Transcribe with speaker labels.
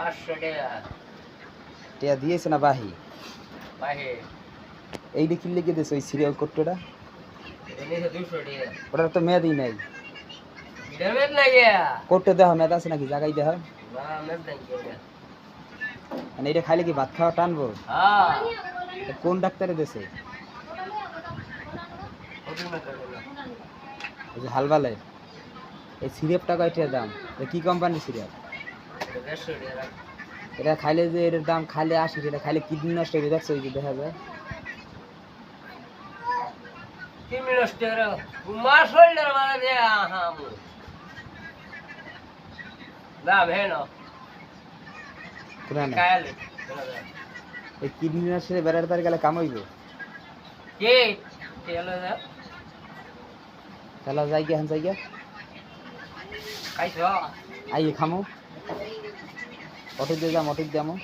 Speaker 1: 500 টাকা
Speaker 2: টিয়া দিয়েছে না বাহি
Speaker 1: বাহে
Speaker 2: এই দেখি লিখে দিয়েছে ওই সিরিয়াল কোডটা
Speaker 1: এনে 200 টাকা
Speaker 2: ওটার তো মেয়াদই নাই
Speaker 1: ডেমেজ লাগে
Speaker 2: কোডটা দেওয়া মেয়াদ আছে নাকি জায়গায় দেওয়া
Speaker 1: না মেদ নাই কেডা
Speaker 2: মানে এটা খাইলে কি ভাত খাওয়া টানবো
Speaker 1: হ্যাঁ
Speaker 2: কোন ডাক্তারে দিয়েছে
Speaker 1: ওদিন না
Speaker 2: ওই যে হালবালে এই সিরিয়াপটা কয়টার দাম কি কোম্পানির সিরিয়াপ
Speaker 1: 150 টাকা
Speaker 2: এটা খাইলে যে এর দাম খাইলে 80 টাকা খাইলে কিডনি নষ্ট হয়ে যাচ্ছে ওই যে দেখা যায়
Speaker 1: কি মিনস টাকা মাস হোল্ডার মানে দে হ্যাঁ দাম হে না
Speaker 2: কোনা না
Speaker 1: কায়ালে
Speaker 2: এই কিডনি নষ্ট হয়ে বেড়ার তার গেলে কামাইব
Speaker 1: কে তেলো দা
Speaker 2: তাহলে যাই গিয়া হান যাই গিয়া
Speaker 1: খাইছো
Speaker 2: আইয়ে খামো অটো দিয়ে যাম অটো দিয়ে যামো